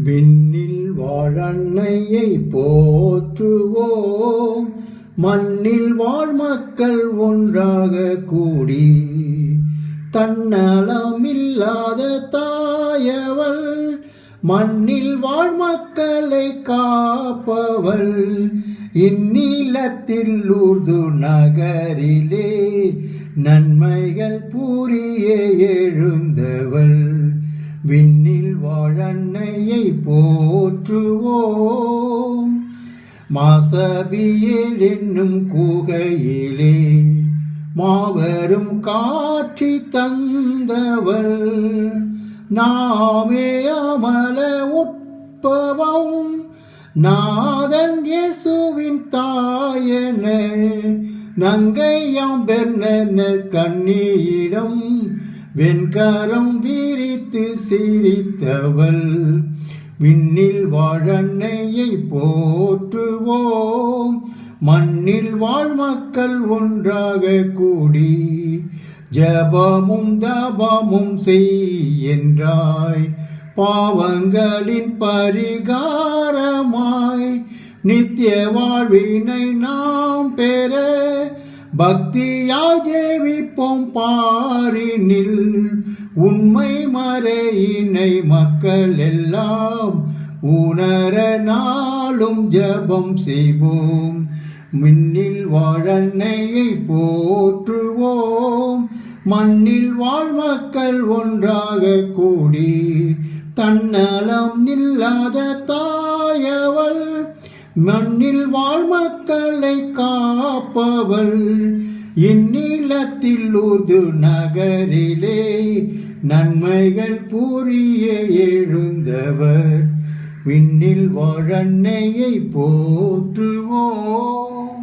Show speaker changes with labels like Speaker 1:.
Speaker 1: விண்ணில் வாழன்னையை போற்றுவோம், மண்ணில் வாழ் மக்கள் ஒன்றாக கூடி. தன்னலமில்லாத தாயவள், மண்ணில் வாழ் மக்களை காப்பவள். இந்நிலத்தில் ஊர்து நகரிலே நன்மைகள் புரிய எழுந்தவள். விண்ணில் வாழன்னையை போற்றுவோம். மாசபியேல் என்னும் கூகையிலே மாபெரும் காட்சி தந்தவள். நாமே அமல உட்பவம் நாதன் இயேசுவின் தாயன. நங்கையாம் பெர்னன கண்ணியிடம் வெண்கரம் விரித்து சிரித்தவள். விண்ணில் வாழன்னையை போற்றுவோம், மண்ணில் வாழ் மக்கள் ஒன்றாக கூடி. ஜபமும் தபமும் செய்யென்றாய், பாவங்களின் பரிகாரமாய். நித்திய வாழ்வினை நாம் பெற பக்தியாய் ஜெபிப்போம் பாரினில். உண்மை மறையினை மக்கள் எல்லாம் உணர நாளும் ஜபம் செய்வோம். விண்ணில் வாழன்னையை போற்றுவோம், மண்ணில் வாழ் மக்கள் ஒன்றாக கூடி. தன்னலம் இல்லாத தாயவள், மண்ணில் வாழ் மக்களை காப்பவள். இந்நிலத்தில் ஊர்து நகரிலே நன்மைகள் புரிய எழுந்தவர். விண்ணில் வாழன்னையை போற்றுவோம்.